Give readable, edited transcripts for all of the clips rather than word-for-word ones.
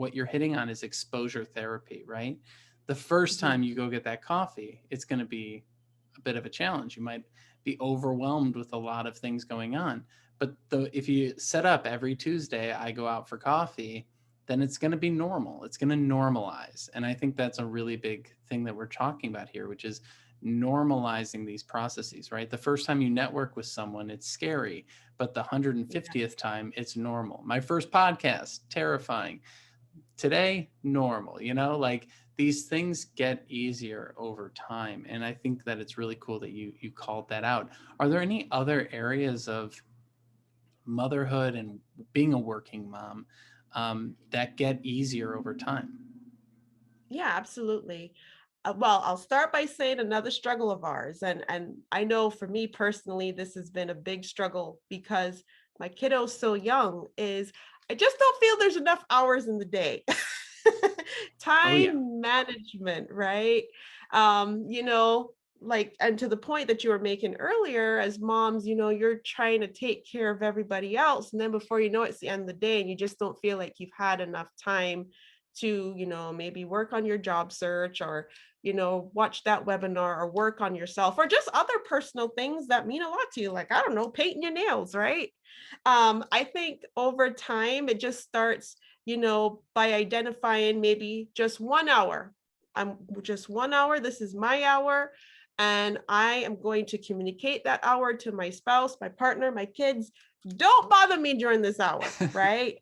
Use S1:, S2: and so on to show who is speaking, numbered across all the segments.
S1: what you're hitting on is exposure therapy, right? The first time you go get that coffee, it's going to be a bit of a challenge. You might be overwhelmed with a lot of things going on. But if you set up every Tuesday, I go out for coffee, then it's going to be normal. It's going to normalize. And I think that's a really big thing that we're talking about here, which is normalizing these processes, right? The first time you network with someone, it's scary, but the 150th time, it's normal. My first podcast, terrifying. Today, normal, like these things get easier over time. And I think that it's really cool that you called that out. Are there any other areas of motherhood and being a working mom that get easier over time?
S2: Yeah, absolutely. Well, I'll start by saying another struggle of ours, and I know for me personally, this has been a big struggle because my kiddo's so young. Is I just don't feel there's enough hours in the day.
S1: Oh yeah.
S2: Time management, right? You know, like, and to the point that you were making earlier, as moms, you're trying to take care of everybody else, and then before you know it, it's the end of the day, and you just don't feel like you've had enough time to, maybe work on your job search, or, watch that webinar, or work on yourself, or just other personal things that mean a lot to you. Like, I don't know, painting your nails, right? I think over time, it just starts, by identifying maybe just 1 hour. I'm just 1 hour. This is my hour. And I am going to communicate that hour to my spouse, my partner, my kids. Don't bother me during this hour, right?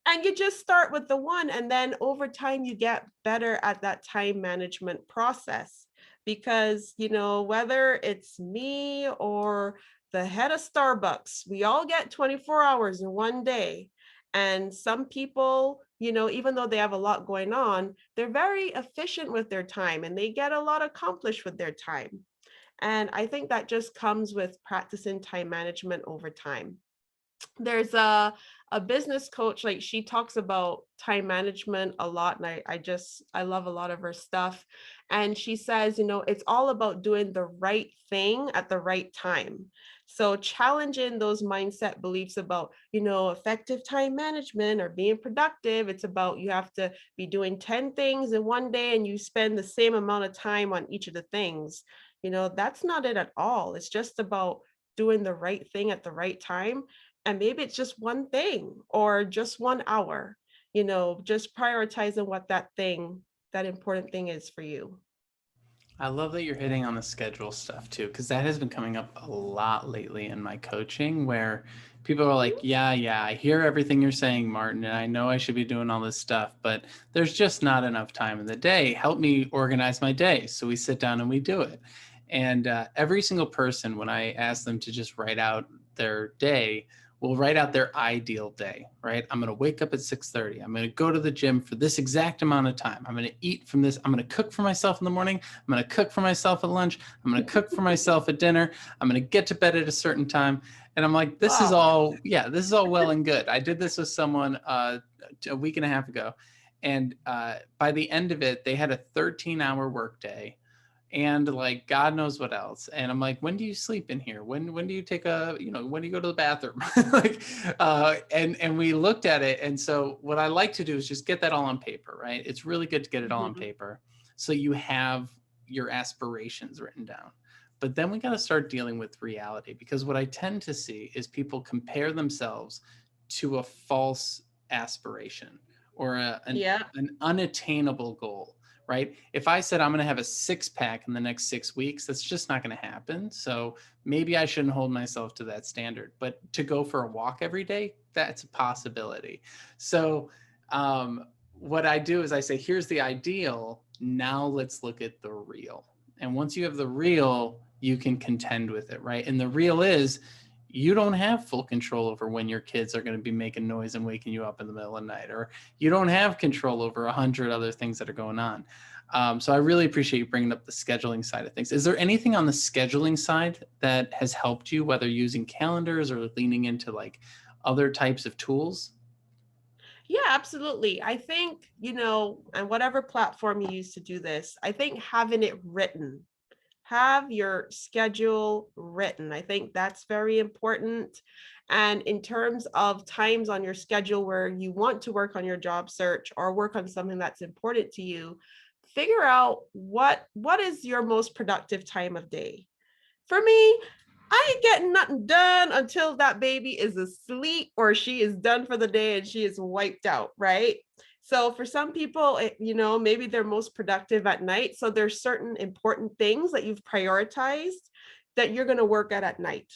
S2: And you just start with the one, and then over time you get better at that time management process, because whether it's me or the head of Starbucks, we all get 24 hours in one day. And some people, even though they have a lot going on, they're very efficient with their time, and they get a lot accomplished with their time. And I think that just comes with practicing time management over time. There's a business coach, like, she talks about time management a lot, and I love a lot of her stuff. And she says, it's all about doing the right thing at the right time. So challenging those mindset beliefs about, effective time management or being productive. It's about, you have to be doing 10 things in one day and you spend the same amount of time on each of the things. That's not it at all. It's just about doing the right thing at the right time. And maybe it's just one thing or just 1 hour, just prioritizing what that important thing is for you.
S1: I love that you're hitting on the schedule stuff too, because that has been coming up a lot lately in my coaching, where people are like, yeah, yeah, I hear everything you're saying, Martin, and I know I should be doing all this stuff, but there's just not enough time in the day. Help me organize my day. So we sit down and we do it. And every single person, when I ask them to just write out their day, will write out their ideal day, right? I'm going to wake up at 6:30. I'm going to go to the gym for this exact amount of time. I'm going to eat from this. I'm going to cook for myself in the morning. I'm going to cook for myself at lunch. I'm going to cook for myself at dinner. I'm going to get to bed at a certain time. And I'm like, this is
S2: Wow.
S1: all, yeah, this is all well and good. I did this with someone a week and a half ago. And by the end of it, they had a 13-hour workday and like God knows what else. And I'm like, when do you sleep in here? When do you take when do you go to the bathroom? Like, and we looked at it. And so what I like to do is just get that all on paper, right? It's really good to get it all on
S2: Mhm.
S1: paper, so you have your aspirations written down. But then we got to start dealing with reality, because what I tend to see is people compare themselves to a false aspiration, or
S2: Yeah.
S1: an unattainable goal, right? If I said I'm going to have a six pack in the next 6 weeks, that's just not going to happen. So maybe I shouldn't hold myself to that standard. But to go for a walk every day, that's a possibility. So what I do is I say, here's the ideal. Now let's look at the real. And once you have the real, you can contend with it, right? And the real is, you don't have full control over when your kids are going to be making noise and waking you up in the middle of the night, or you don't have control over 100 other things that are going on. So I really appreciate you bringing up the scheduling side of things. Is there anything on the scheduling side that has helped you, whether using calendars or leaning into like other types of tools?
S2: Yeah, absolutely. I think, and whatever platform you use to do this, I think having it written, have your schedule written. I think that's very important. And in terms of times on your schedule where you want to work on your job search or work on something that's important to you, figure out what is your most productive time of day. For me, I ain't getting nothing done until that baby is asleep or she is done for the day and she is wiped out, right? So for some people, maybe they're most productive at night. So there's certain important things that you've prioritized that you're going to work at night.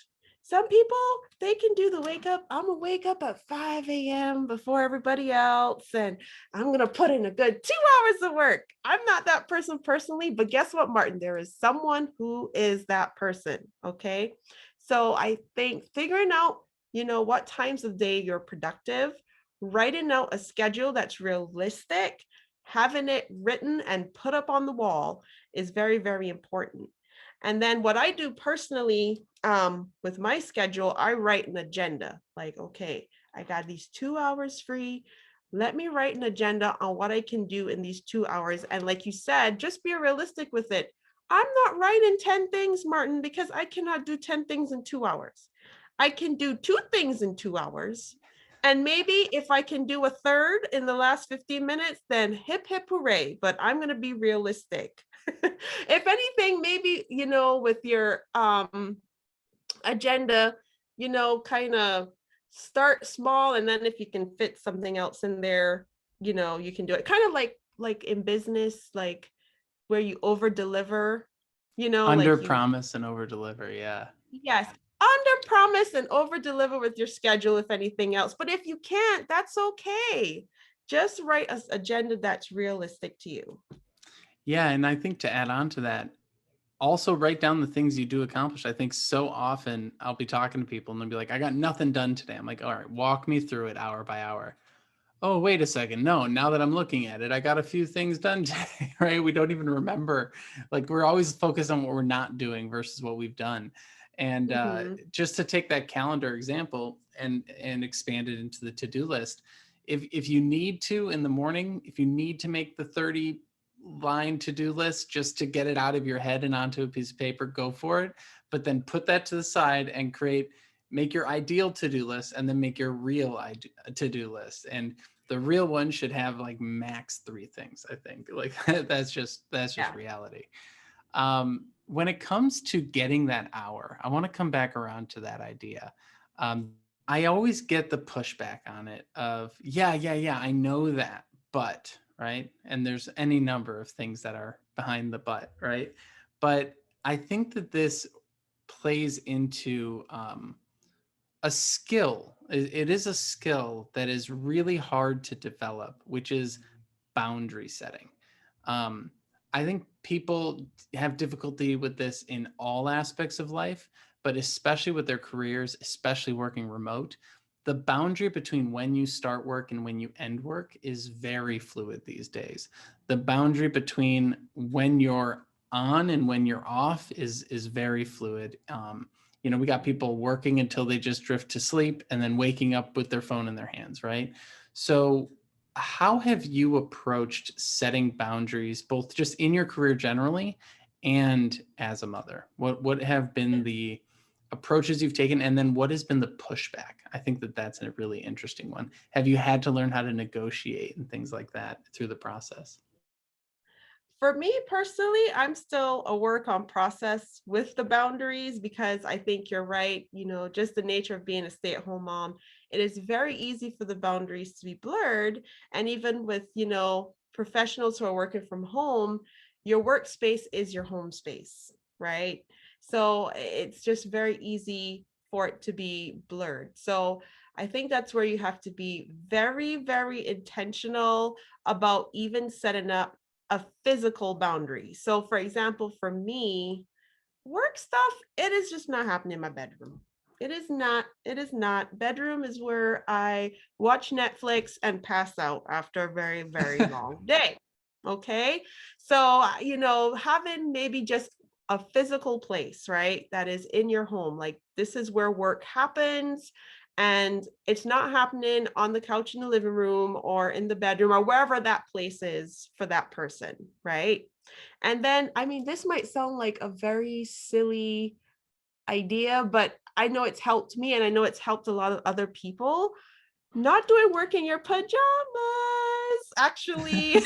S2: Some people, they can do the wake up. I'm going to wake up at 5 a.m. before everybody else, and I'm going to put in a good 2 hours of work. I'm not that person personally, but guess what, Martin? There is someone who is that person. Okay. So I think figuring out, what times of day you're productive, writing out a schedule that's realistic, having it written and put up on the wall is very, very important. And then what I do personally with my schedule, I write an agenda like, okay, I got these 2 hours free. Let me write an agenda on what I can do in these 2 hours. And like you said, just be realistic with it. I'm not writing 10 things, Martin, because I cannot do 10 things in 2 hours. I can do two things in 2 hours. And maybe if I can do a third in the last 15 minutes, then hip, hip, hooray. But I'm going to be realistic. If anything, maybe, with your agenda, kind of start small. And then if you can fit something else in there, you can do it. Kind of like in business, like where you over deliver,
S1: Under
S2: like you,
S1: promise and over deliver. Yeah.
S2: yes, under promise and over deliver with your schedule, if anything else. But if you can't, that's okay. Just write an agenda that's realistic to you.
S1: Yeah. And I think to add on to that, also write down the things you do accomplish. I think so often I'll be talking to people and they'll be like, I got nothing done today. I'm like, all right, walk me through it hour by hour. Oh, wait a second. No, now that I'm looking at it, I got a few things done today, right? We don't even remember. Like we're always focused on what we're not doing versus what we've done. And
S2: Mm-hmm.
S1: just to take that calendar example and expand it into the to-do list, if you need to in the morning, if you need to make the 30-line to-do list just to get it out of your head and onto a piece of paper, go for it. But then put that to the side and make your ideal to-do list and then make your real to-do list. And the real one should have like max 3 things, I think. Like that's just
S2: Yeah.
S1: reality. When it comes to getting that hour, I want to come back around to that idea. I always get the pushback on it of, yeah, I know that, but, right? And there's any number of things that are behind the but, right? But I think that this plays into a skill. It is a skill that is really hard to develop, which is boundary setting. Um, I think people have difficulty with this in all aspects of life, but especially with their careers, especially working remote. The boundary between when you start work and when you end work is very fluid these days. The boundary between when you're on and when you're off is very fluid. We got people working until they just drift to sleep and then waking up with their phone in their hands, right? So how have you approached setting boundaries, both just in your career generally and as a mother? What have been the approaches you've taken, and then what has been the pushback? I think that that's a really interesting one. Have you had to learn how to negotiate and things like that through the process?
S2: For me personally, I'm still a work on process with the boundaries because I think you're right. Just the nature of being a stay-at-home mom, it is very easy for the boundaries to be blurred. And even with, professionals who are working from home, your workspace is your home space, right? So it's just very easy for it to be blurred. So I think that's where you have to be very, very intentional about even setting up a physical boundary. So, for example, for me, work stuff, it is just not happening in my bedroom. It is not. It is not. Bedroom is where I watch Netflix and pass out after a very, very long day. Okay. So, having maybe just a physical place, right? That is in your home. Like this is where work happens. And it's not happening on the couch in the living room or in the bedroom or wherever that place is for that person, right? And then, I mean, this might sound like a very silly idea, but I know it's helped me and I know it's helped a lot of other people. Not doing work in your pajamas, actually,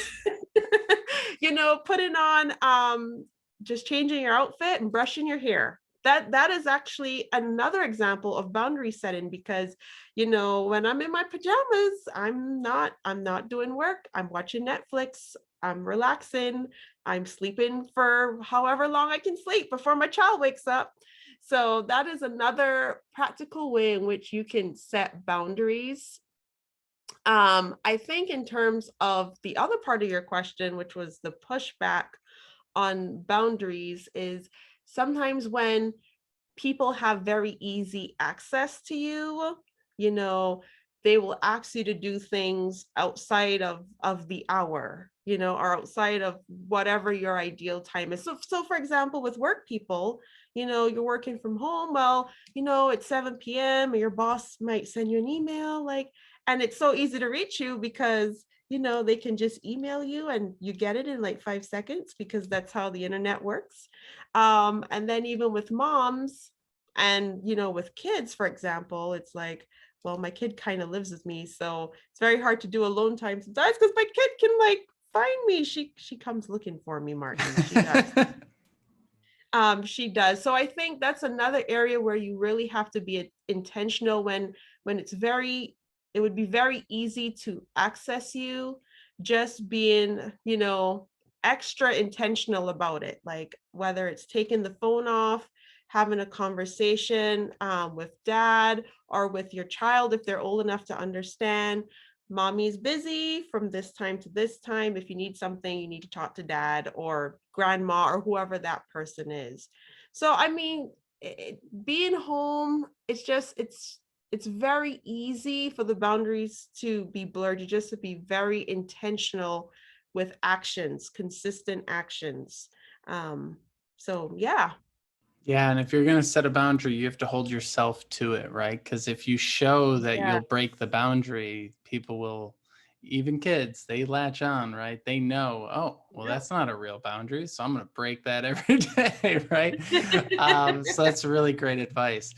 S2: putting on just changing your outfit and brushing your hair. That is actually another example of boundary setting because when I'm in my pajamas, I'm not doing work. I'm watching Netflix, I'm relaxing, I'm sleeping for however long I can sleep before my child wakes up. So that is another practical way in which you can set boundaries. I think in terms of the other part of your question, which was the pushback on boundaries, is sometimes when people have very easy access to you, you know, they will ask you to do things outside of the hour, or outside of whatever your ideal time is. So for example, with work people, you're working from home. Well, it's 7 p.m. and your boss might send you an email like, and it's so easy to reach you because they can just email you and you get it in like 5 seconds because that's how the internet works. And then even with moms, and with kids, for example, it's like, well, my kid kind of lives with me, so it's very hard to do alone time sometimes because my kid can like find me. She comes looking for me, Martin. She does. She does. So I think that's another area where you really have to be intentional when it would be very easy to access you, just being, extra intentional about it. Like whether it's taking the phone off, having a conversation with dad or with your child if they're old enough to understand. Mommy's busy from this time to this time. If you need something, you need to talk to dad or grandma or whoever that person is. So, I mean, being home, it's very easy for the boundaries to be blurred. You just have to be very intentional with actions, consistent actions. So yeah.
S1: Yeah, and if you're going to set a boundary, you have to hold yourself to it, right? Because if you show that
S2: Yeah.
S1: you'll break the boundary, people will, even kids, they latch on, right? They know, oh, well,
S2: Yep.
S1: that's not a real boundary, so I'm going to break that every day, right? So that's really great advice.